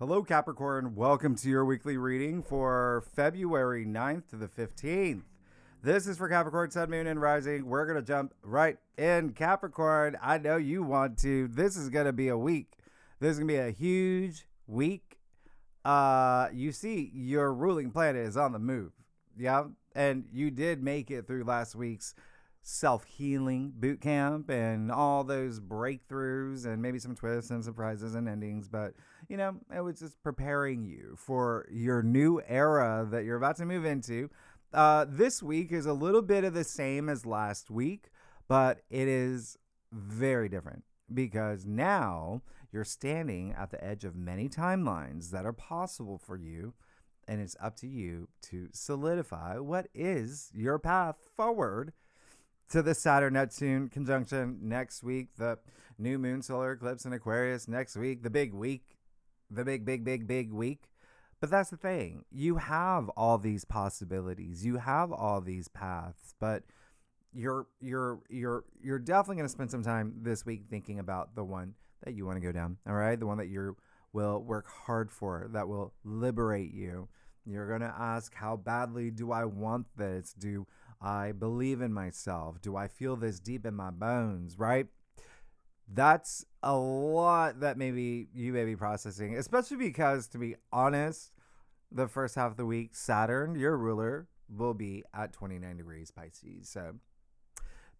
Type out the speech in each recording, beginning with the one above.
Hello, Capricorn. Welcome to your weekly reading for February 9th to the 15th. This is for Capricorn, Sun, Moon, and Rising. We're going to jump right in. Capricorn, I know you want to. This is going to be a week. This is going to be a huge week. You see, your ruling planet is on the move. Yeah. And you did make it through last week's self-healing boot camp and all those breakthroughs and maybe some twists and surprises and endings, but it was just preparing you for your new era that you're about to move into. This week is a little bit of the same as last week, but it is very different because now you're standing at the edge of many timelines that are possible for you, and it's up to you to solidify what is your path forward to the Saturn-Neptune conjunction next week, the new moon solar eclipse in Aquarius next week, the big week, the big week. But that's the thing. You have all these possibilities. You have all these paths, but you're definitely going to spend some time this week thinking about the one that you want to go down, all right? The one that you will work hard for, that will liberate you. You're going to ask, how badly do I want this? Do I believe in myself? Do I feel this deep in my bones, right? That's a lot that maybe you may be processing, especially because, to be honest, the first half of the week, Saturn, your ruler, will be at 29 degrees Pisces. So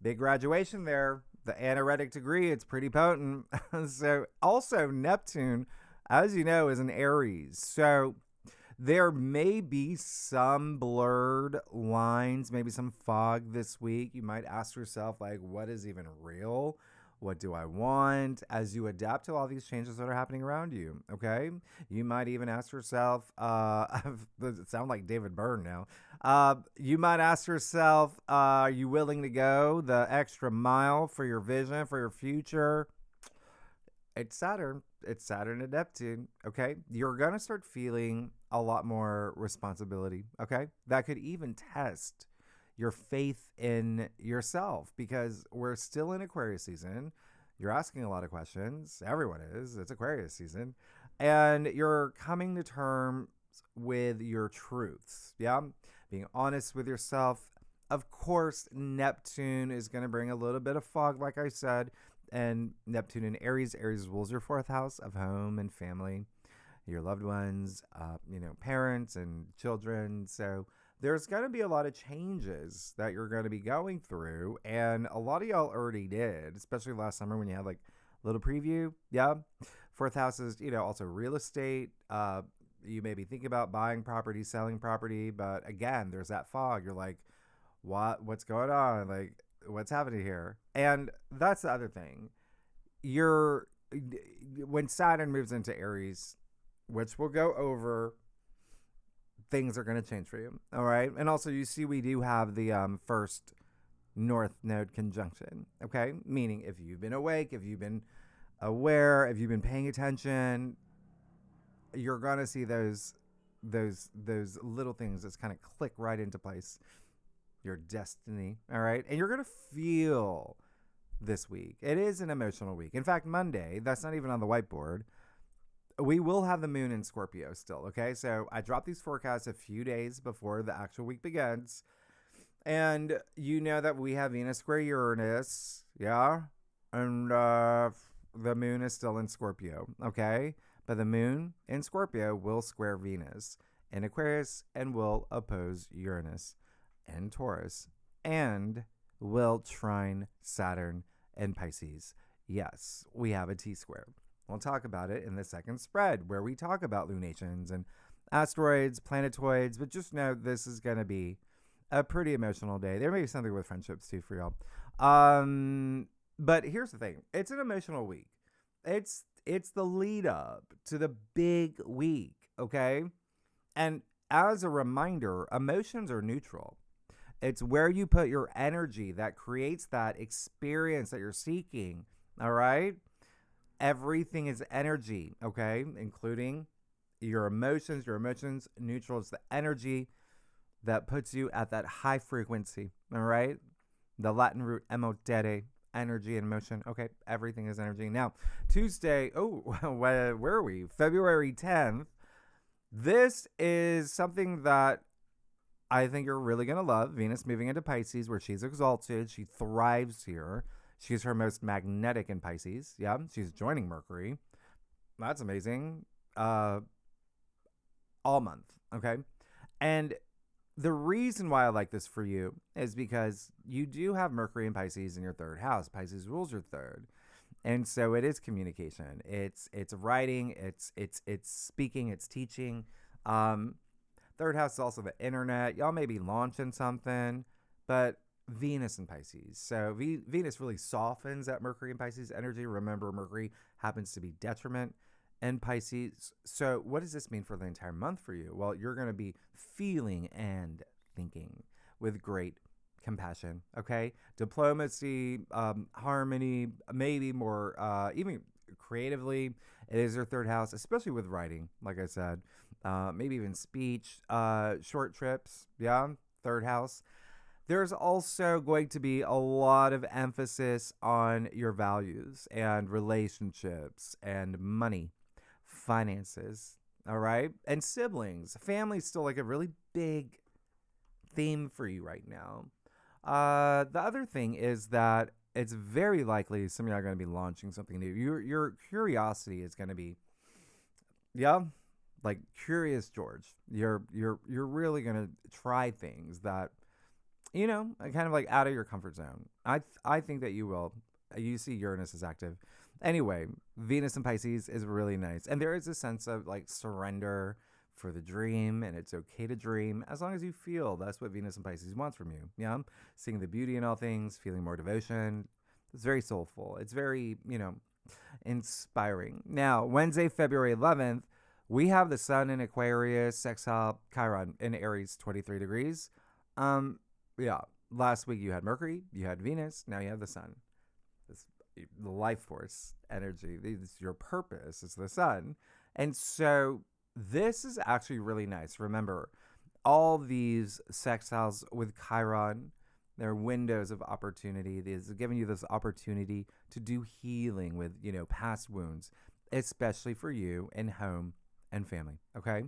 big graduation there. The anaretic degree, it's pretty potent. So also Neptune, as you know, is an Aries. So there may be some blurred lines, maybe some fog this week. You might ask yourself, like, what is even real? What do I want? As you adapt to all these changes that are happening around you, okay? You might even ask yourself, it sounds like David Byrne now. You might ask yourself, are you willing to go the extra mile for your vision, for your future? It's Saturn. It's Saturn and Neptune, okay? You're going to start feeling a lot more responsibility, okay? That could even test your faith in yourself because we're still in Aquarius season. You're asking a lot of questions. Everyone is. It's Aquarius season. And you're coming to terms with your truths, yeah? Being honest with yourself. Of course, Neptune is going to bring a little bit of fog, like I said. And Neptune in Aries. Aries rules your fourth house of home and family, your loved ones, parents and children. So there's going to be a lot of changes that you're going to be going through. And a lot of y'all already did, especially last summer when you had like a little preview. Yeah. Fourth house is, also real estate. You may be thinking about buying property, selling property. But again, there's that fog. You're like, what's going on? Like, what's happening here? And that's the other thing. When Saturn moves into Aries, which we'll go over, things are going to change for you. All right. And also, you see, we do have the first North Node conjunction. Okay. Meaning if you've been awake, if you've been aware, if you've been paying attention, you're going to see those little things that kind of click right into place. Your destiny. All right. And you're going to feel this week. It is an emotional week. In fact, Monday, that's not even on the whiteboard. We will have the moon in Scorpio still. Okay. So I dropped these forecasts a few days before the actual week begins. And you know that we have Venus square Uranus. Yeah. And the moon is still in Scorpio. Okay. But the moon in Scorpio will square Venus in Aquarius and will oppose Uranus and Taurus, and will trine Saturn and Pisces. Yes, we have a T-square. We'll talk about it in the second spread where we talk about lunations and asteroids, planetoids, but just know this is going to be a pretty emotional day. There may be something with friendships too for y'all. But here's the thing. It's an emotional week. It's the lead up to the big week, okay? And as a reminder, emotions are neutral. It's where you put your energy that creates that experience that you're seeking. All right. Everything is energy. Okay. Including your emotions. Your emotions neutral is the energy that puts you at that high frequency. All right. The Latin root emottere, energy and motion. Okay, everything is energy. Now, Tuesday, where are we? February 10th. This is something that I think you're really going to love. Venus moving into Pisces, where she's exalted. She thrives here. She's her most magnetic in Pisces. Yeah, she's joining Mercury. That's amazing. All month, okay? And the reason why I like this for you is because you do have Mercury and Pisces in your third house. Pisces rules your third. And so it is communication. It's writing, it's speaking, it's teaching. Third house is also the internet. Y'all may be launching something, but Venus and Pisces. So Venus really softens that Mercury and Pisces energy. Remember, Mercury happens to be detriment in Pisces. So what does this mean for the entire month for you? Well, you're going to be feeling and thinking with great compassion, okay? Diplomacy, harmony, maybe more, even creatively. It is your third house, especially with writing, like I said. Maybe even speech, short trips, yeah, third house. There's also going to be a lot of emphasis on your values and relationships and money, finances, all right? And siblings. Family's still like a really big theme for you right now. The other thing is that it's very likely some of you are going to be launching something new. Your curiosity is going to be, yeah, like Curious George. You're really going to try things that, you know, kind of like out of your comfort zone. I think that you will. You see Uranus is active. Anyway, Venus in Pisces is really nice. And there is a sense of like surrender for the dream, and it's okay to dream as long as you feel that's what Venus and Pisces wants from you. Yeah, seeing the beauty in all things, feeling more devotion. It's very soulful. It's very, you know, inspiring. Now, Wednesday, February 11th, we have the sun in Aquarius, sextile Chiron in Aries, 23 degrees. Yeah, last week you had Mercury, you had Venus, now you have the sun. This the life force energy. This is your purpose. It's the sun, and so this is actually really nice. Remember, all these sextiles with Chiron, they're windows of opportunity. These are giving you this opportunity to do healing with, you know, past wounds, especially for you in home and family. Okay.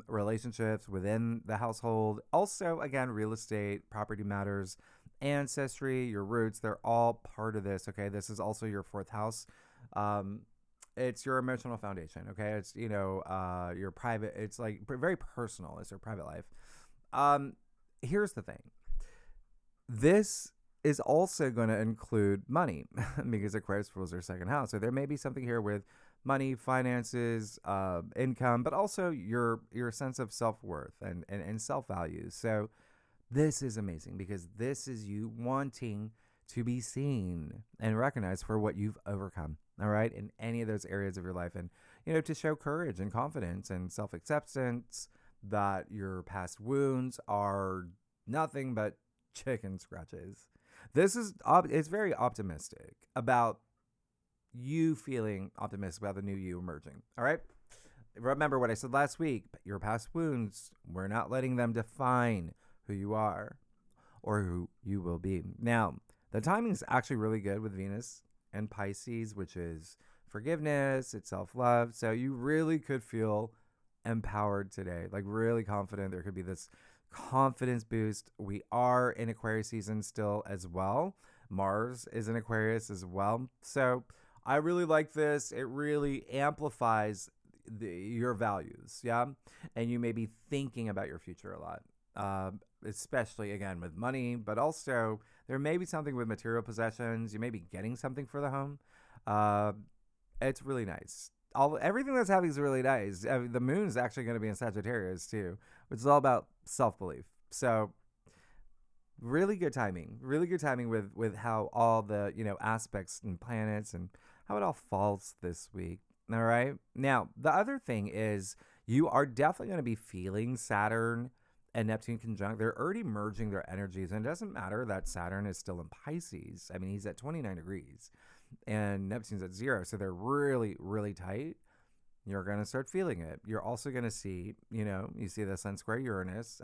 Relationships within the household. Also, again, real estate, property matters, ancestry, your roots, they're all part of this. Okay. This is also your fourth house. It's your emotional foundation. Okay. It's, you know, your private, it's like very personal. It's your private life. Here's the thing. This is also going to include money because Aquarius rules their second house. So there may be something here with money, finances, income, but also your sense of self-worth and self-value. So this is amazing because this is you wanting to be seen and recognized for what you've overcome, all right, in any of those areas of your life. And, you know, to show courage and confidence and self-acceptance that your past wounds are nothing but chicken scratches. This is, it's very optimistic about you feeling optimistic about the new you emerging. All right. Remember what I said last week, your past wounds, we're not letting them define who you are or who you will be. Now, the timing is actually really good with Venus and Pisces, which is forgiveness, it's self-love. So you really could feel empowered today, like really confident. There could be this confidence boost. We are in Aquarius season still as well. Mars is in Aquarius as well. So I really like this. It really amplifies your values, yeah? And you may be thinking about your future a lot, especially, again, with money, but also there may be something with material possessions. You may be getting something for the home. It's really nice. Everything that's happening is really nice. The moon is actually going to be in Sagittarius too, which is all about self-belief. So really good timing with how all the, you know, aspects and planets and how it all falls this week. All right. Now, the other thing is you are definitely going to be feeling Saturn and Neptune conjunct. They're already merging their energies, and it doesn't matter that Saturn is still in Pisces. I mean, he's at 29 degrees and Neptune's at 0. So they're really, really tight. You're going to start feeling it. You're also going to see, you know, you see the Sun square Uranus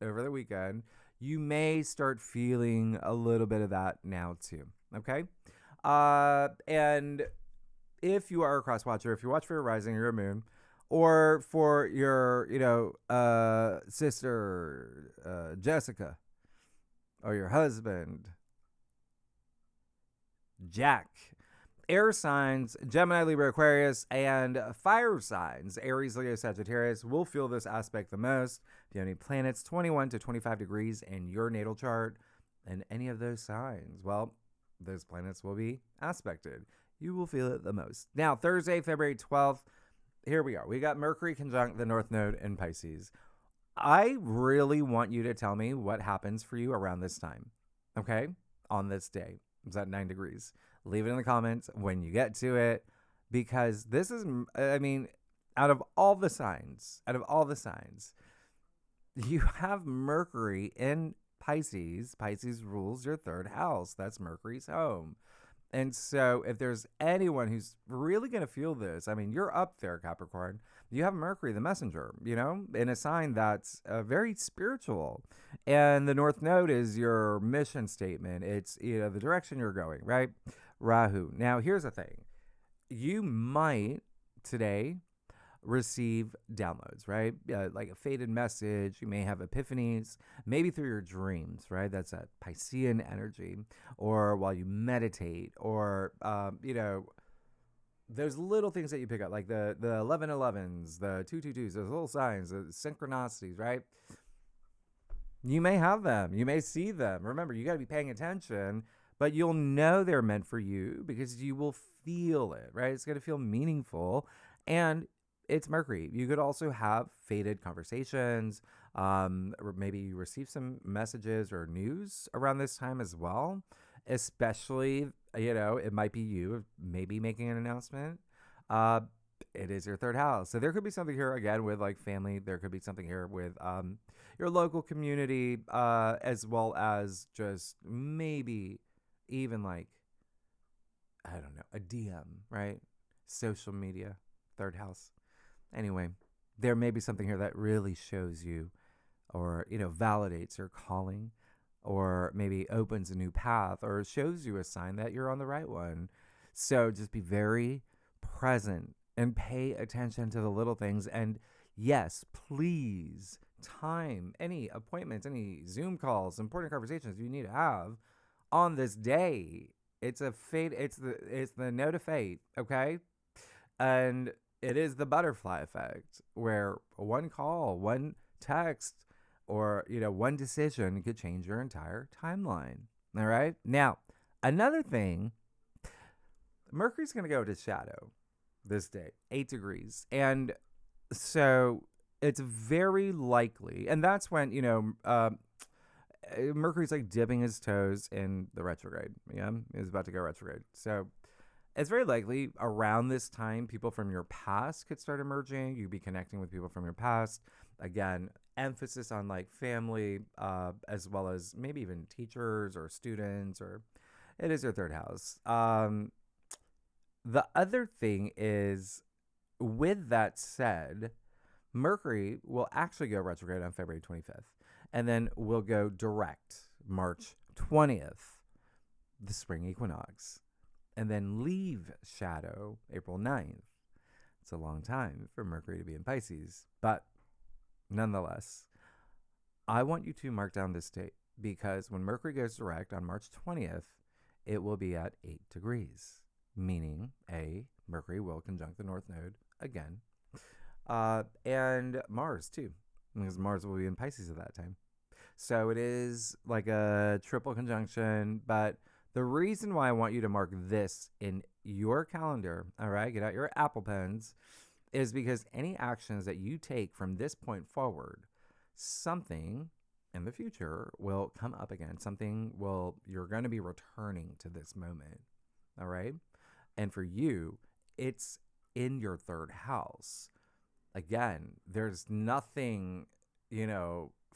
over the weekend. you may start feeling a little bit of that now too. Okay. And if you are a cross watcher, if you watch for your rising or your moon, or for your, sister, Jessica, or your husband, Jack, air signs, Gemini, Libra, Aquarius, and fire signs, Aries, Leo, Sagittarius, will feel this aspect the most. If you have any planets 21 to 25 degrees in your natal chart and any of those signs, well, those planets will be aspected. You will feel it the most. Now, Thursday, February 12th, here we are. We got Mercury conjunct the North Node in Pisces. I really want you to tell me what happens for you around this time, okay, on this day. It's at 9 degrees. Leave it in the comments when you get to it, because this is, I mean, out of all the signs, you have Mercury in Pisces. Pisces rules your third house. That's Mercury's home. And so if there's anyone who's really going to feel this, I mean, you're up there, Capricorn. You have Mercury, the messenger, in a sign that's very spiritual. And the North Node is your mission statement. It's, the direction you're going, right? Rahu. Now, here's the thing. You might today receive downloads, right? Like a faded message. You may have epiphanies, maybe through your dreams, right? That's that Piscean energy, or while you meditate, or, those little things that you pick up, like the 1111s, the 222s, those little signs, the synchronicities, right? You may have them. You may see them. Remember, you got to be paying attention, but you'll know they're meant for you because you will feel it, right? It's going to feel meaningful. And it's Mercury. You could also have faded conversations. Or maybe you receive some messages or news around this time as well. Especially, it might be you maybe making an announcement. It is your third house. So there could be something here again with like family. There could be something here with your local community, as well as just maybe even like, I don't know, a DM, right? Social media, third house. Anyway, there may be something here that really shows you or, validates your calling, or maybe opens a new path or shows you a sign that you're on the right one. So just be very present and pay attention to the little things. And yes, please time any appointments, any Zoom calls, important conversations you need to have on this day. It's a fate. It's the note of fate. Okay. And it is the butterfly effect, where one call, one text, or, one decision could change your entire timeline. All right. Now, another thing, Mercury's going to go to shadow this day, 8 degrees. And so it's very likely, and that's when, Mercury's like dipping his toes in the retrograde. Yeah. He's about to go retrograde. So it's very likely around this time, people from your past could start emerging. You'd be connecting with people from your past. Again, emphasis on like family, as well as maybe even teachers or students, or it is your third house. The other thing is, with that said, Mercury will actually go retrograde on February 25th, and then will go direct March 20th, the spring equinox, and then leave shadow April 9th. It's a long time for Mercury to be in Pisces, but nonetheless, I want you to mark down this date, because when Mercury goes direct on March 20th, it will be at 8 degrees, meaning Mercury will conjunct the North Node again, and Mars too, because Mars will be in Pisces at that time. So it is like a triple conjunction, but the reason why I want you to mark this in your calendar, all right, get out your Apple Pens, is because any actions that you take from this point forward, something in the future will come up again. You're going to be returning to this moment, all right? And for you, it's in your third house. Again, there's nothing,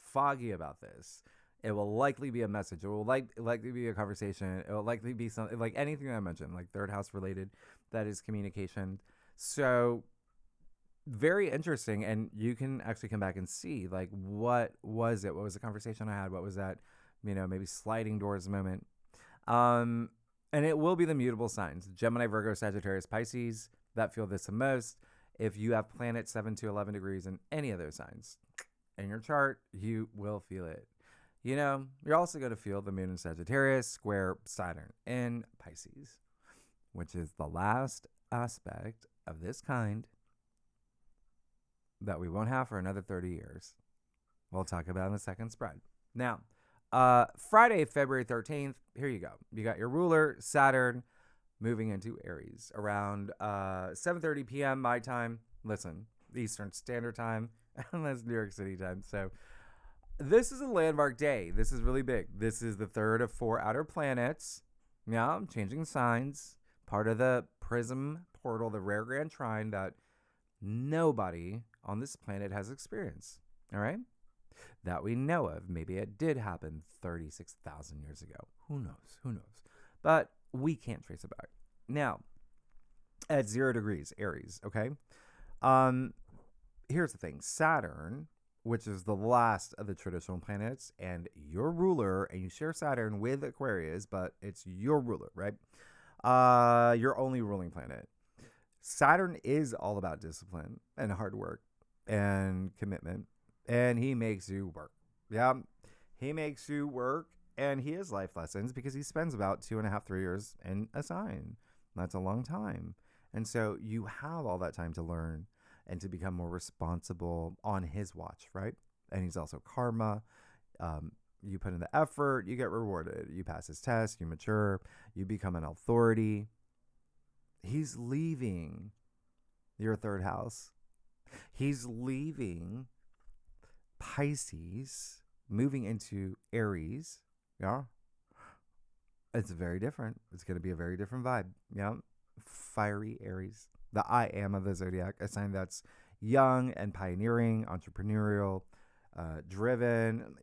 foggy about this. It will likely be a message. It will likely be a conversation. It will likely be something like anything I mentioned, like third house related, that is communication. So very interesting. And you can actually come back and see, like, what was it? What was the conversation I had? What was that, maybe sliding doors moment? Um, and it will be the mutable signs: Gemini, Virgo, Sagittarius, Pisces, that feel this the most. If you have planets 7 to 11 degrees in any of those signs in your chart, you will feel it. You're also going to feel the moon in Sagittarius square Saturn in Pisces, which is the last aspect of this kind that we won't have for another 30 years. We'll talk about in the second spread. Now, Friday, February 13th, here you go. You got your ruler, Saturn, moving into Aries around 7:30 p.m. my time. Listen, Eastern Standard Time, and that's New York City time. So this is a landmark day. This is really big. This is the third of 4 outer planets. Yeah, changing signs. Part of the prism portal, the rare grand trine that nobody on this planet has experienced. All right? That we know of. Maybe it did happen 36,000 years ago. Who knows? Who knows? But we can't trace it back. Now, at 0 degrees, Aries, okay? Here's the thing. Saturn, which is the last of the traditional planets, and your ruler, and you share Saturn with Aquarius, but it's your ruler, right? Your only ruling planet. Saturn is all about discipline and hard work and commitment, and he makes you work. Yeah, he makes you work, and he has life lessons because he spends about 2.5, 3 years in a sign. That's a long time. And so you have all that time to learn and to become more responsible on his watch, right? And he's also karma. You put in the effort, you get rewarded. You pass his test, you mature, you become an authority. He's leaving your third house. He's leaving Pisces, moving into Aries. Yeah. It's very different. It's going to be a very different vibe. Yeah. Fiery Aries. The I am of the zodiac, a sign that's young and pioneering, entrepreneurial, driven,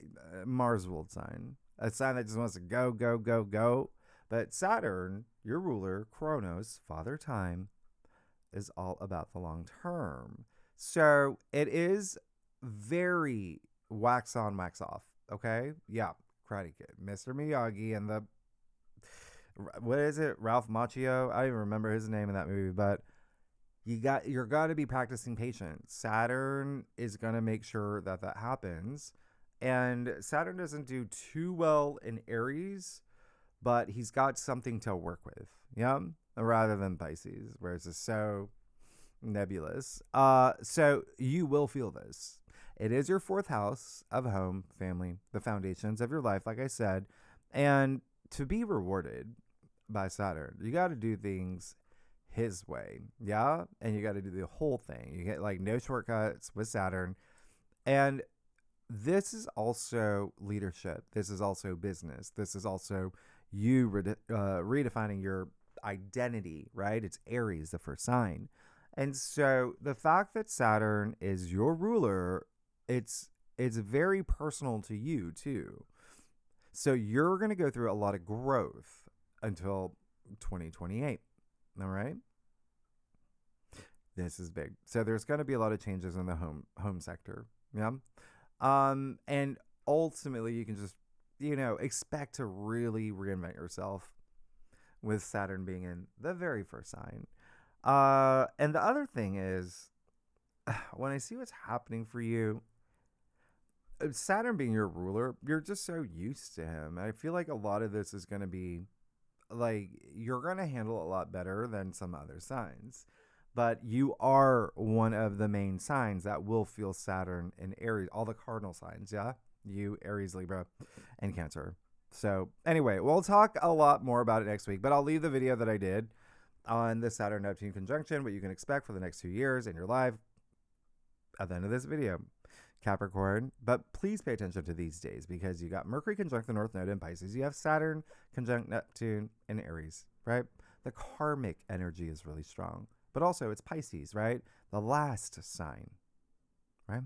Mars ruled sign. A sign that just wants to go, go, go, go. But Saturn, your ruler, Kronos, Father Time, is all about the long term. So it is very wax on, wax off. Okay? Yeah. Karate Kid. Mr. Miyagi and the, what is it? Ralph Macchio? I don't even remember his name in that movie, but you're got to be practicing patience. Saturn is going to make sure that happens. And Saturn doesn't do too well in Aries, but he's got something to work with. Yeah. Rather than Pisces, where it's just so nebulous. So you will feel this. It is your 4th house of home, family, the foundations of your life, like I said. And to be rewarded by Saturn, you got to do things his way. Yeah. And you got to do the whole thing. You get like no shortcuts with Saturn. And this is also leadership. This is also business. This is also you redefining your identity, right? It's Aries, the first sign. And so the fact that Saturn is your ruler, it's very personal to you too. So you're going to go through a lot of growth until 2028. All right. This is big. So there's going to be a lot of changes in the home sector. Yeah. And ultimately you can just, expect to really reinvent yourself with Saturn being in the very first sign. And the other thing is, when I see what's happening for you, Saturn being your ruler, you're just so used to him. I feel like a lot of this is going to be like, you're going to handle it a lot better than some other signs. But you are one of the main signs that will feel Saturn in Aries, all the cardinal signs, yeah? You, Aries, Libra, and Cancer. So anyway, we'll talk a lot more about it next week, but I'll leave the video that I did on the Saturn-Neptune conjunction, what you can expect for the next 2 years in your life at the end of this video. Capricorn, but please pay attention to these days because you got Mercury conjunct the North Node in Pisces. You have Saturn conjunct Neptune in Aries, right? The karmic energy is really strong. But also it's Pisces, right? The last sign, right?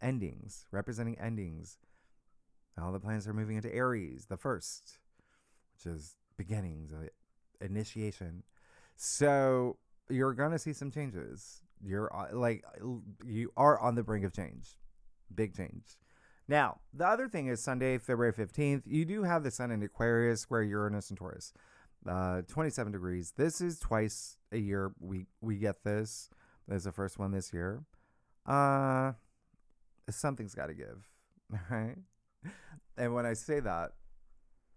Endings, representing endings. All the planets are moving into Aries, the first, which is beginnings, initiation. So you're going to see some changes. you are on the brink of change. Big change. Now, the other thing is Sunday, February 15th, you do have the sun in Aquarius, square Uranus and Taurus. 27 degrees. This is twice a year we get this. There's the first one this year. Something's got to give, right? And when I say that,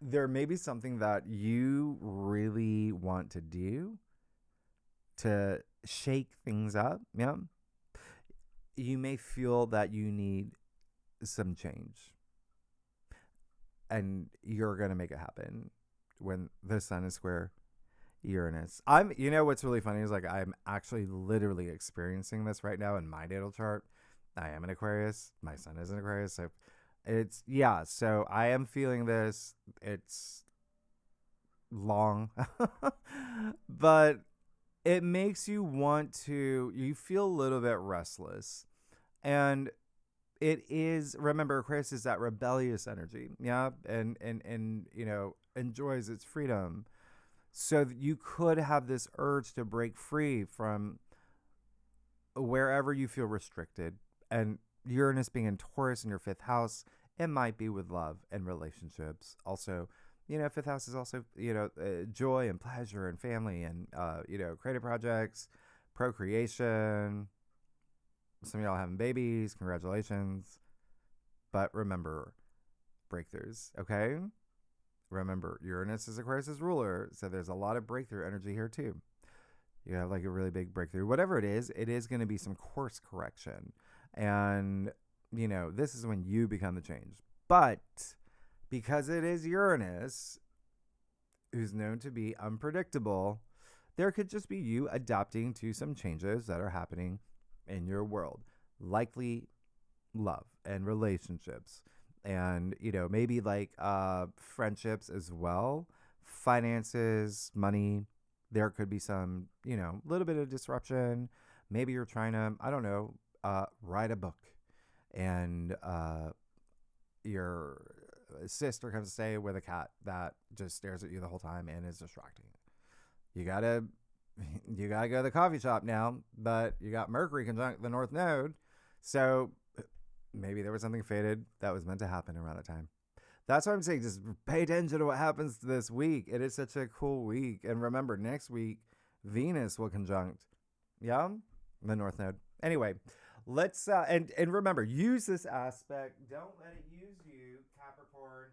there may be something that you really want to do to shake things up. Yeah. You may feel that you need some change, and you're going to make it happen when the sun is square Uranus. What's really funny is like I'm actually literally experiencing this right now in my natal chart. I am an Aquarius. My sun is an Aquarius. So so I am feeling this. It's long, but it makes you you feel a little bit restless. And it is, remember, Aquarius is that rebellious energy. Yeah. And enjoys its freedom. So you could have this urge to break free from wherever you feel restricted. And Uranus being in Taurus in your 5th house, it might be with love and relationships. Also, 5th house is also, joy and pleasure and family and, creative projects, procreation. Some of y'all having babies. Congratulations. But remember, breakthroughs, okay? Remember, Uranus is Aquarius' ruler, so there's a lot of breakthrough energy here too. You have like a really big breakthrough. Whatever it is going to be some course correction. And, this is when you become the change. But because it is Uranus, who's known to be unpredictable, there could just be you adapting to some changes that are happening in your world. Likely love and relationships. And, maybe like friendships as well. Finances, money. There could be some, little bit of disruption. Maybe you're trying to, I don't know, write a book. And your sister comes to stay with a cat that just stares at you the whole time and is distracting. You gotta go to the coffee shop now, but you got Mercury conjunct the North Node. So maybe there was something fated that was meant to happen around that time. That's what I'm saying. Just pay attention to what happens this week. It is such a cool week. And remember, next week, Venus will conjunct, the North Node. Anyway, let's, and remember, use this aspect. Don't let it use you, Capricorn.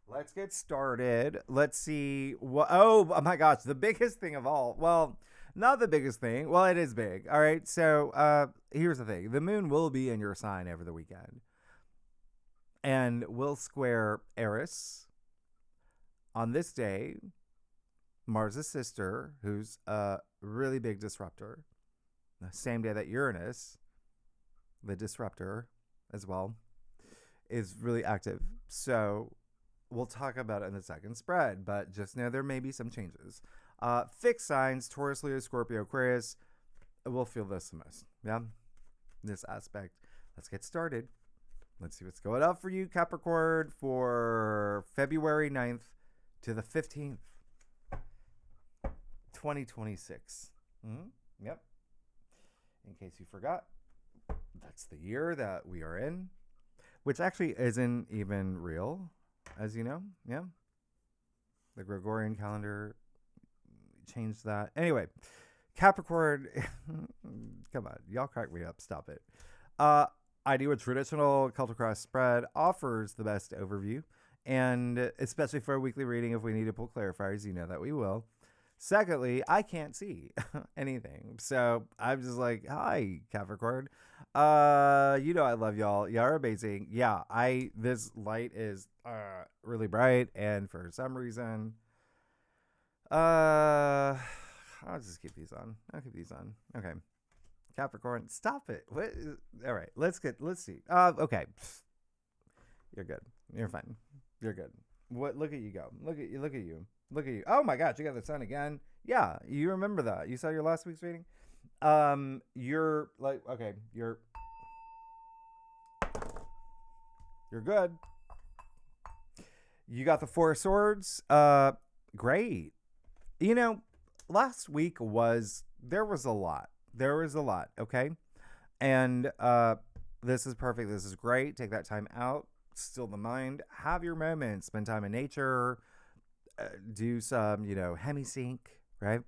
Let's get started. Let's see. Oh my gosh, the biggest thing of all. Well, not the biggest thing. Well, it is big. All right. So here's the thing. The moon will be in your sign over the weekend. And will square Aries. On this day, Mars' sister, who's a really big disruptor. The same day that Uranus, the disruptor as well, is really active. So we'll talk about it in the second spread, but just know there may be some changes. Fixed signs, Taurus, Leo, Scorpio, Aquarius, will feel this the most. Yeah, this aspect. Let's get started. Let's see what's going up for you, Capricorn, for February 9th to the 15th, 2026. Yep. In case you forgot, that's the year that we are in, which actually isn't even real, as you know. Yeah. The Gregorian calendar changed that. Anyway, Capricorn, come on, y'all crack me up. Stop it. I do a traditional Celtic Cross spread, offers the best overview, and especially for a weekly reading, if we need to pull clarifiers, you know that we will. Secondly, I can't see anything, so I'm just like, hi, Capricorn. I love y'all. Y'all are amazing. Yeah, this light is really bright, and for some reason, I'll just keep these on. I'll keep these on. Okay. Capricorn, stop it. What? All right, let's see. Okay. You're good. You're fine. You're good. What? Look at you go. Look at you. Oh my gosh, you got the sun again. Yeah, you remember that. You saw your last week's reading. You're like, okay, you're good. You got the Four of Swords. Great. Last week there was a lot. There is a lot, okay? And this is perfect. This is great. Take that time out, still the mind, have your moments, spend time in nature, do some, hemisync, right?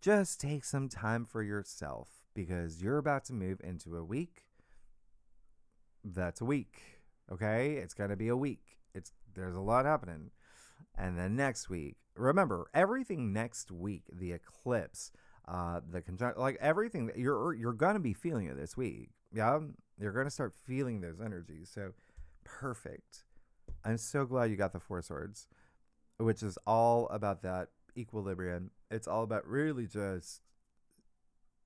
Just take some time for yourself because you're about to move into a week. That's a week, okay? It's going to be a week. There's a lot happening. And then next week, remember, everything next week, the eclipse, the conjunction, like everything that you're going to be feeling it this week. Yeah. You're going to start feeling those energies. So perfect. I'm so glad you got the Four Swords, which is all about that equilibrium. It's all about really just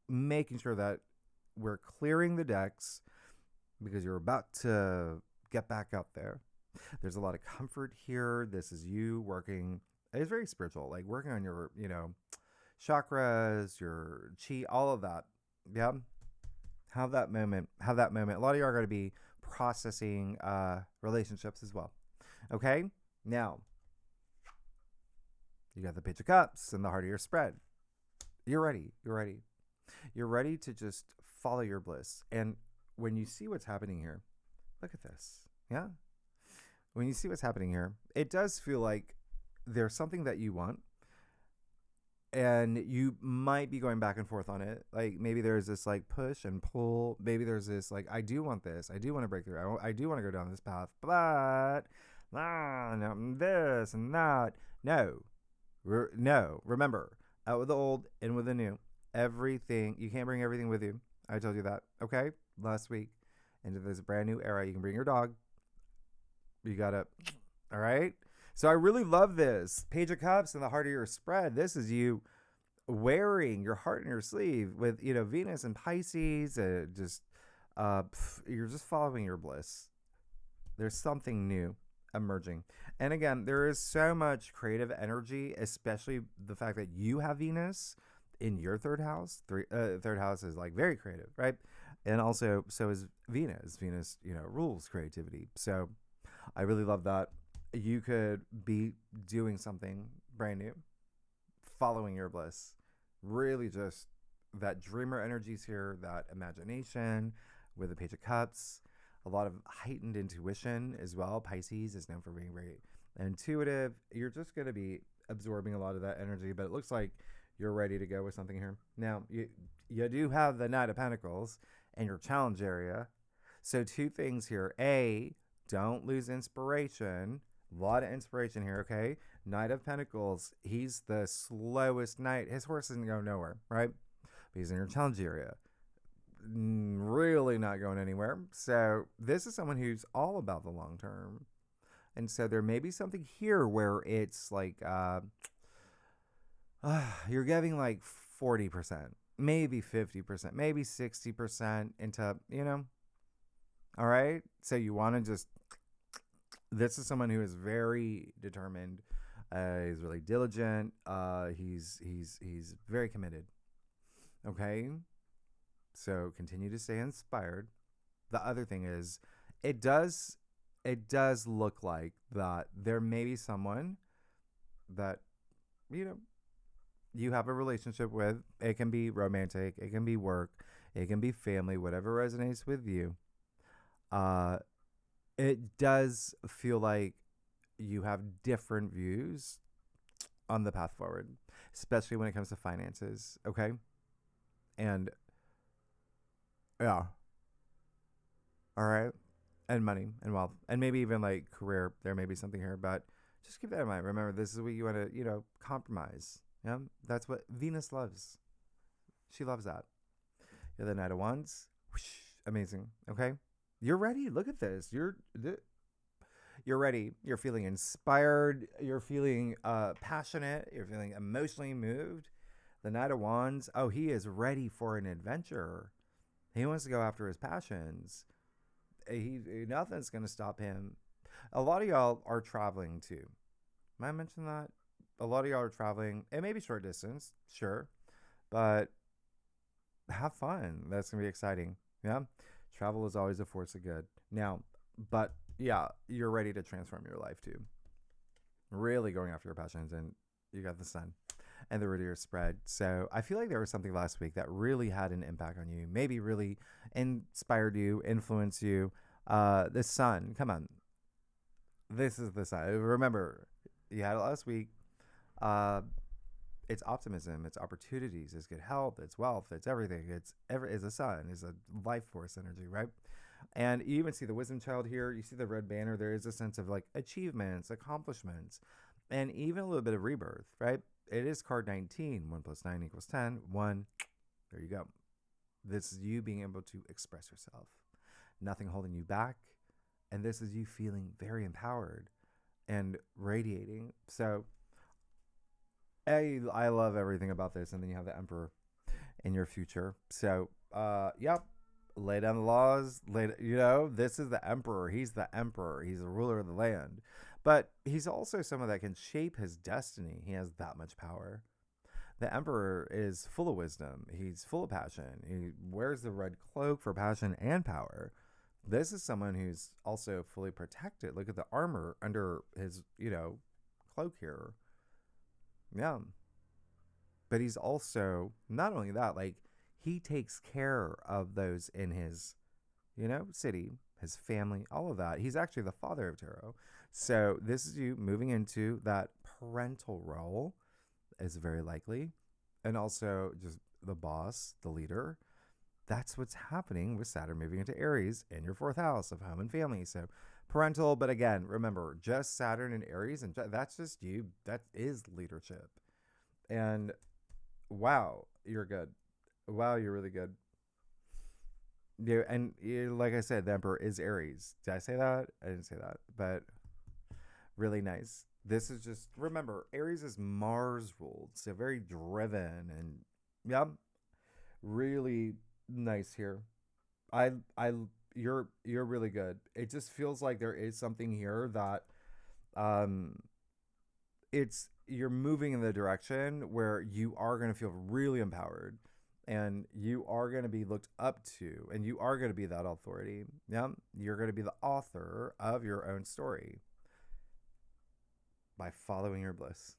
making sure that we're clearing the decks because you're about to get back out there. There's a lot of comfort here. This is you working. It's very spiritual, like working on your, chakras, your chi, all of that. Yeah. Have that moment. A lot of you are going to be processing relationships as well. Okay. Now, you got the Page of Cups and the Heart of your spread. You're ready. You're ready to just follow your bliss. And when you see what's happening here, look at this. Yeah. When you see what's happening here, it does feel like there's something that you want. And you might be going back and forth on it. Like maybe there's this like push and pull. Maybe there's this like, I do want this. I do want to break through. I do want to go down this path. But no, this and that. No. Remember, out with the old, in with the new. Everything. You can't bring everything with you. I told you that. Okay? Last week. Into this brand new era. You can bring your dog. You got to. All right? So I really love this. Page of Cups and the Heart of your spread. This is you wearing your heart in your sleeve with, Venus and Pisces. You're just following your bliss. There's something new emerging. And again, there is so much creative energy, especially the fact that you have Venus in your third house. Third house is like very creative, right? And also, so is Venus. Venus, rules creativity. So I really love that. You could be doing something brand new, following your bliss. Really just that dreamer energies here, that imagination with the Page of Cups, a lot of heightened intuition as well. Pisces is known for being very intuitive. You're just going to be absorbing a lot of that energy, but it looks like you're ready to go with something here. Now, you do have the Knight of Pentacles in your challenge area. So two things here. A, don't lose inspiration. A lot of inspiration here, okay? Knight of Pentacles, he's the slowest knight. His horse isn't going nowhere, right? But he's in your challenge area. Really not going anywhere. So this is someone who's all about the long term. And so there may be something here where it's like you're giving like 40%, maybe 50%, maybe 60% into, all right? So you want to just, this is someone who is very determined. He's really diligent. He's very committed. Okay? So continue to stay inspired. The other thing is, it does look like that there may be someone that, you have a relationship with. It can be romantic. It can be work. It can be family, whatever resonates with you. It does feel like you have different views on the path forward, especially when it comes to finances. Okay. And yeah. All right. And money and wealth and maybe even like career. There may be something here, but just keep that in mind. Remember, this is what you want to, compromise. Yeah. That's what Venus loves. She loves that. You're the Knight of Wands. Whoosh, amazing. Okay. You're ready. Look at this. You're ready. You're feeling inspired. You're feeling passionate. You're feeling emotionally moved. The Knight of Wands. Oh, he is ready for an adventure. He wants to go after his passions. Nothing's going to stop him. A lot of y'all are traveling too. Might I mention that? A lot of y'all are traveling. It may be short distance, sure. But have fun. That's going to be exciting. Yeah. Travel is always a force of good. Now, but yeah, you're ready to transform your life too. Really going after your passions, and you got the Sun. and the root of your spread. So I feel like there was something last week that really had an impact on you, maybe really inspired you, influenced you. The sun, come on. This is the sun. Remember, you had it last week. Uh, it's optimism, it's opportunities, it's good health, it's wealth, it's everything. It's a sun, it's a life force energy, right? And you even see the wisdom child here. You see the red banner. There is a sense of like achievements, accomplishments, and even a little bit of rebirth, right? It is card 19. 1 plus 9 equals 10. 1. There you go. This is you being able to express yourself. Nothing holding you back. And this is you feeling very empowered and radiating. So I love everything about this. And then you have the Emperor in your future. So, yep. Lay down the laws. This is the Emperor. He's the Emperor. He's the ruler of the land. But he's also someone that can shape his destiny. He has that much power. The Emperor is full of wisdom. He's full of passion. He wears the red cloak for passion and power. This is someone who's also fully protected. Look at the armor under his, cloak here. Yeah. But he's also, not only that, like, he takes care of those in his, city, his family, all of that. He's actually the father of tarot. So this is you moving into that parental role is very likely. And also just the boss, the leader. That's what's happening with Saturn moving into Aries in your 4th house of home and family. So parental, but again, remember, just Saturn and Aries, and that's just you. That is leadership. And wow, you're good. Wow, you're really good. Yeah, and like I said, the Emperor is Aries. Did I say that? I didn't say that, but really nice. This is just, remember, Aries is Mars ruled, so very driven and yeah, really nice here. I you're really good. It just feels like there is something here that um you're moving in the direction where you are going to feel really empowered and you are going to be looked up to and you are going to be that authority. Yeah, you're going to be the author of your own story by following your bliss.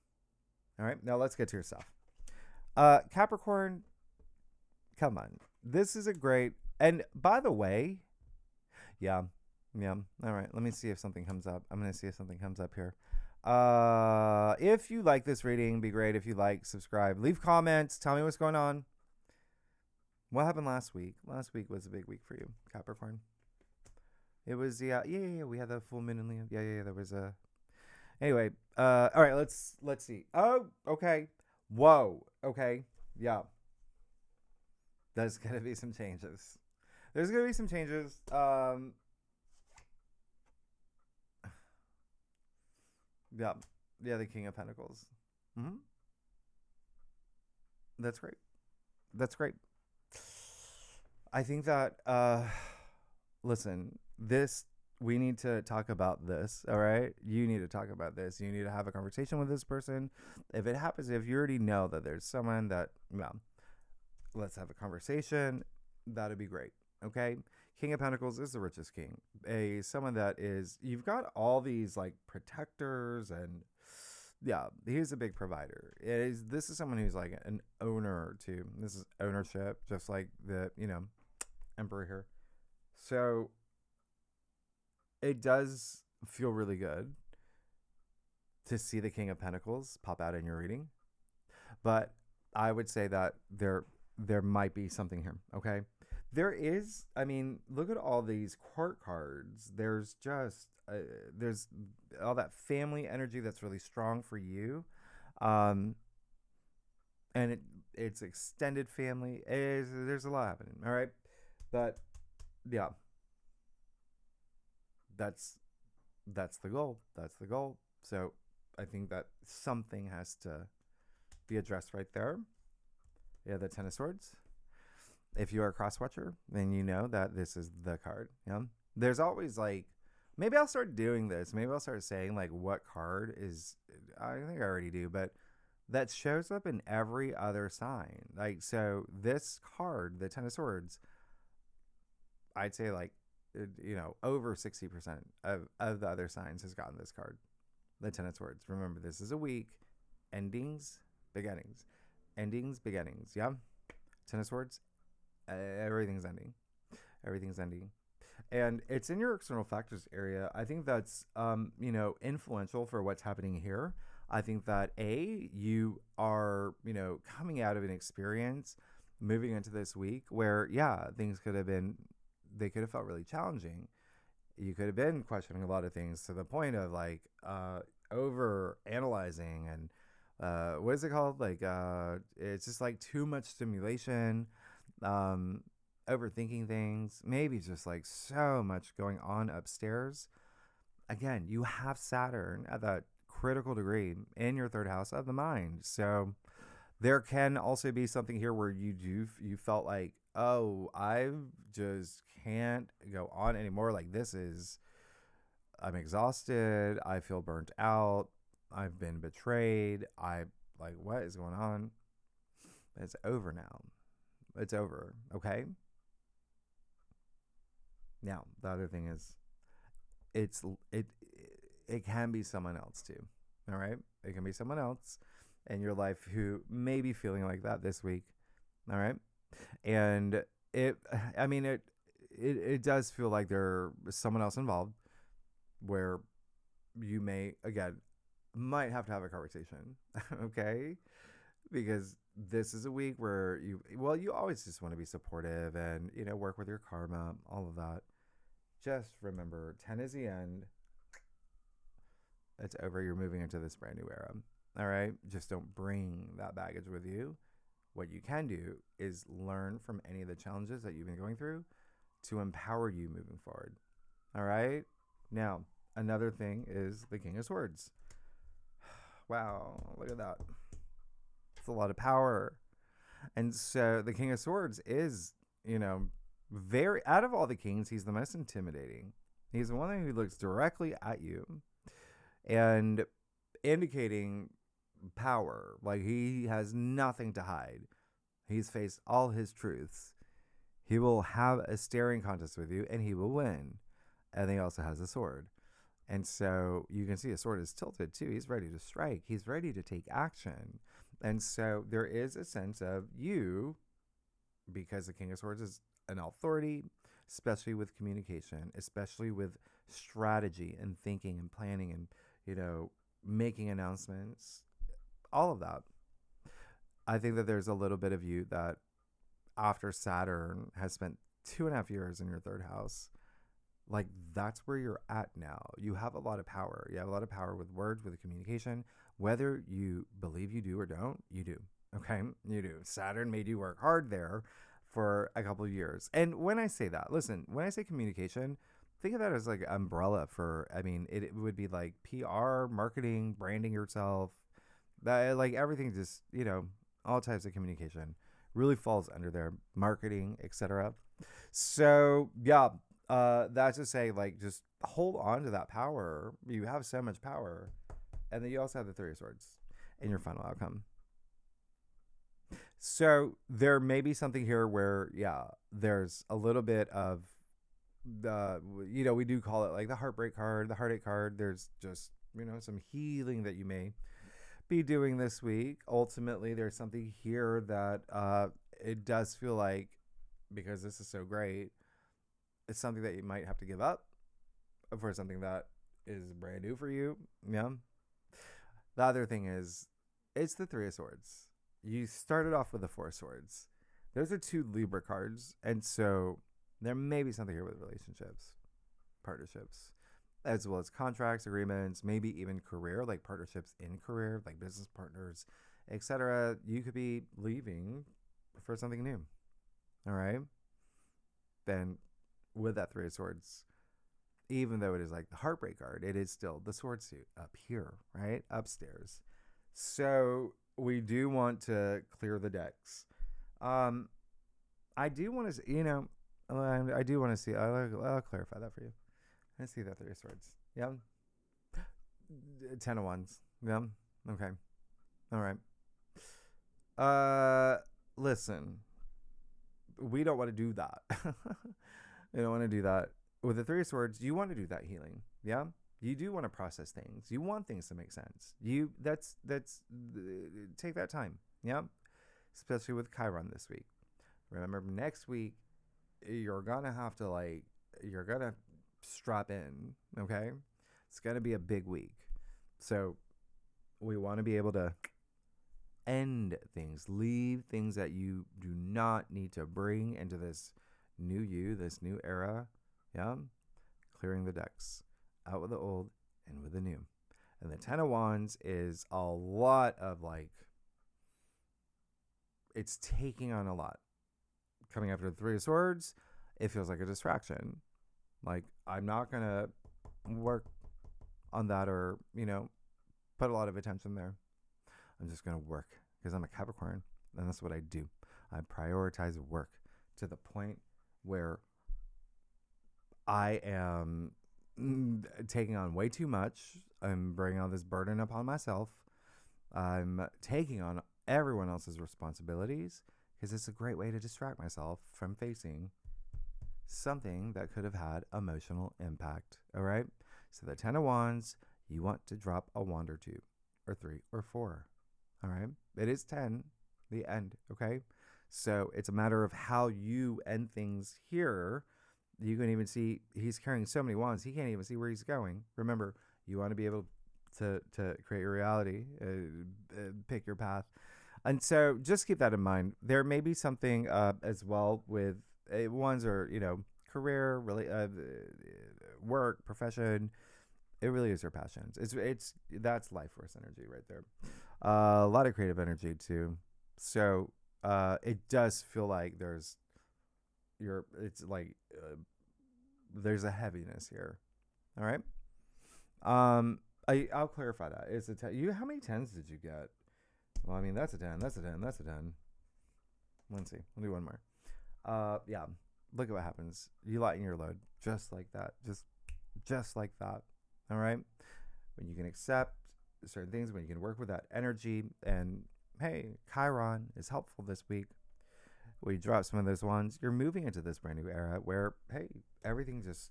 All right, now let's get to yourself. Capricorn, come on. This is a great, and by the way, yeah. All right, let me see if something comes up. I'm going to see if something comes up here. If you like this reading, be great. If you like, subscribe, leave comments, tell me what's going on. What happened last week? Last week was a big week for you, Capricorn. It was, yeah, we had the full moon in Leo. Yeah, there was a, anyway, all right, let's see. Oh, okay. Whoa, okay, yeah. There's going to be some changes. There's going to be some changes. Yeah, the King of Pentacles. Mm-hmm. That's great. That's great. I think that, listen, we need to talk about this, all right? You need to talk about this. You need to have a conversation with this person. If it happens, if you already know that there's someone that, well, let's have a conversation. That'd be great, okay? King of Pentacles is the richest king. Someone that is, you've got all these like protectors and yeah, he's a big provider. This is someone who's like an owner too. This is ownership, just like the, Emperor here. So it does feel really good to see the King of Pentacles pop out in your reading. But I would say that there might be something here, okay? There is, I mean, look at all these court cards. There's just, there's all that family energy that's really strong for you. And it's extended family. There's a lot happening, all right? But, yeah. That's the goal. That's the goal. So I think that something has to be addressed right there. Yeah, the Ten of Swords. If you are a cross-watcher, then you know that this is the card. Yeah. There's always like, maybe I'll start doing this. Maybe I'll start saying like what card is, I think I already do, but that shows up in every other sign. Like, so this card, the Ten of Swords, I'd say like, over 60% of the other signs has gotten this card, the Ten of Swords. Remember, this is a week. Endings beginnings. Endings, beginnings. Yeah. Ten of Swords, everything's ending. Everything's ending. And it's in your external factors area. I think that's, influential for what's happening here. I think that you are, coming out of an experience, moving into this week where, yeah, they could have felt really challenging. You could have been questioning a lot of things to the point of like, over analyzing and, what is it called? Like, it's just like too much stimulation, overthinking things, maybe just like so much going on upstairs. Again, you have Saturn at that critical degree in your third house of the mind. So there can also be something here where you felt like, oh, I just can't go on anymore. Like I'm exhausted. I feel burnt out. I've been betrayed. What is going on? It's over now. It's over. Okay. Now, the other thing is, it can be someone else too. All right. It can be someone else in your life who may be feeling like that this week. All right. And it does feel like there's someone else involved where you might have to have a conversation. Okay. Because this is a week where you always just want to be supportive and, work with your karma, all of that. Just remember, 10 is the end. It's over. You're moving into this brand new era. All right. Just don't bring that baggage with you. What you can do is learn from any of the challenges that you've been going through to empower you moving forward. All right. Now, another thing is the King of Swords. Wow. Look at that. It's a lot of power. And so the King of Swords is, very, out of all the kings, he's the most intimidating. He's the one who looks directly at you and indicating power. Like he has nothing to hide. He's faced all his truths. He will have a staring contest with you and he will win. And he also has a sword. And so you can see his sword is tilted too. He's ready to strike. He's ready to take action. And so there is a sense of you, because the King of Swords is an authority, especially with communication, especially with strategy and thinking and planning and, making announcements, all of that. I think that there's a little bit of you that after Saturn has spent 2.5 years in your third house, like that's where you're at now. You have a lot of power. You have a lot of power with words, with communication, whether you believe you do or don't, you do. Okay. You do. Saturn made you work hard there for a couple of years. And when I say that, listen, when I say communication, think of that as like umbrella for, it would be like PR, marketing, branding yourself, that like everything, just, all types of communication really falls under there, marketing, etc. So yeah, that's to say, like, just hold on to that power. You have so much power. And then you also have the Three of Swords in your final outcome. So there may be something here where, yeah, there's a little bit of we do call it like the heartbreak card, the heartache card. There's just, some healing that you may be doing this week. Ultimately, there's something here that it does feel like, because this is so great, it's something that you might have to give up for something that is brand new for you. Yeah. The other thing is, it's the Three of Swords. You started off with the Four of Swords. Those are two Libra cards. And so there may be something here with relationships, partnerships, as well as contracts, agreements, maybe even career, like partnerships in career, like business partners, etc. You could be leaving for something new. All right. Then with that Three of Swords, even though it is like the heartbreak card, it is still the sword suit up here, right? Upstairs. So we do want to clear the decks. I do want to, I do want to see, I'll clarify that for you. I see that Three of Swords. Yeah. 10 of Wands. Yeah. Okay. All right. Listen, we don't want to do that. We don't want to do that. With the Three of Swords, you want to do that healing. Yeah. You do want to process things. You want things to make sense. Take that time. Yeah. Especially with Chiron this week. Remember, next week, you're going to have to you're going to strap in. Okay. It's going to be a big week. So we want to be able to end things, leave things that you do not need to bring into this new you, this new era. Yeah. Clearing the decks, out with the old and with the new. And the 10 of Wands is a lot of it's taking on a lot. Coming after the 3 of Swords, it feels like a distraction. I'm not going to work on that or, put a lot of attention there. I'm just going to work because I'm a Capricorn and that's what I do. I prioritize work to the point where I am taking on way too much. I'm bringing all this burden upon myself. I'm taking on everyone else's responsibilities because it's a great way to distract myself from facing something that could have had emotional impact. All right. So the 10 of Wands, you want to drop a wand or 2 or 3 or 4. All right. It is 10, the end. Okay. So it's a matter of how you end things here. You can even see he's carrying so many wands. He can't even see where he's going. Remember, you want to be able to create your reality, pick your path. And so just keep that in mind. There may be something as well with ones are, career, really, work, profession. It really is your passions. That's life force energy right there. A lot of creative energy too. So it does feel like there's there's a heaviness here. All right. I'll clarify that. It's a 10. How many 10s did you get? Well, I mean, that's a 10. That's a 10. That's a 10. Let's see. We'll do one more. Yeah. Look at what happens. You lighten your load just like that. Just like that. All right. When you can accept certain things, when you can work with that energy, and hey, Chiron is helpful this week. We drop some of those ones. You're moving into this brand new era where, hey, everything just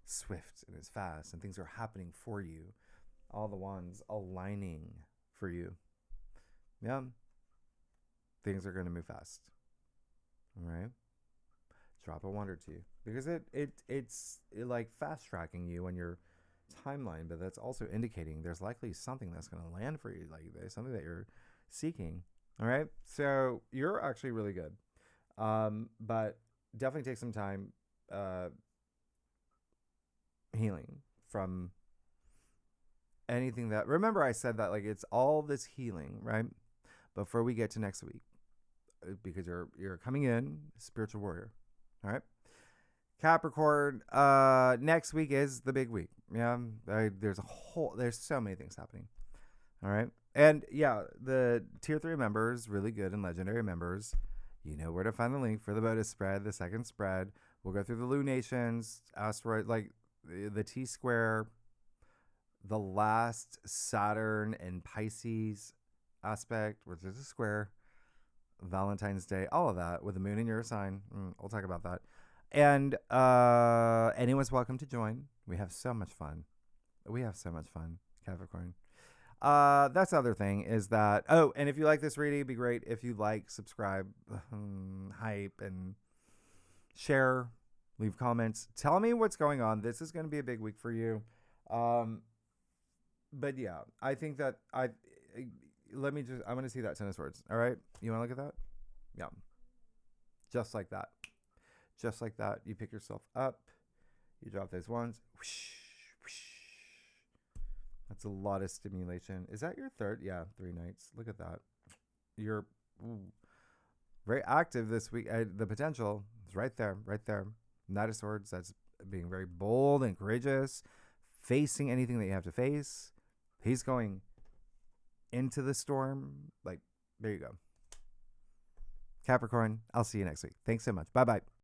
swift and it's fast and things are happening for you. All the wands aligning for you. Yeah. Things are going to move fast. All right. Drop a wand or 2 because it's like fast tracking you on your timeline, but that's also indicating there's likely something that's going to land for you. There's something that you're seeking. All right. So you're actually really good. But definitely take some time healing from anything that, remember I said that it's all this healing, right? Before we get to next week, because you're coming in spiritual warrior. All right. Capricorn, next week is the big week. Yeah. There's so many things happening. All right. And yeah, the tier 3 members, really good, and legendary members, you know where to find the link for the bonus spread, the second spread. We'll go through the lunations, asteroid, the T-square, the last Saturn and Pisces aspect, which is a square, Valentine's Day, all of that with the moon in your sign. We'll talk about that. And anyone's welcome to join. We have so much fun. Capricorn. That's the other thing is that, and if you like this reading, it'd be great if you subscribe, hype, and share, leave comments. Tell me what's going on. This is going to be a big week for you. But yeah, I think that I'm going to see that 10 of Swords. All right. You want to look at that? Yeah. Just like that. Just like that. You pick yourself up. You drop those ones. Whoosh, whoosh. That's a lot of stimulation. Is that your third? Yeah, 3 nights. Look at that. You're very active this week. The potential is right there, right there. Knight of Swords, that's being very bold and courageous, facing anything that you have to face. He's going into the storm. There you go. Capricorn, I'll see you next week. Thanks so much. Bye-bye.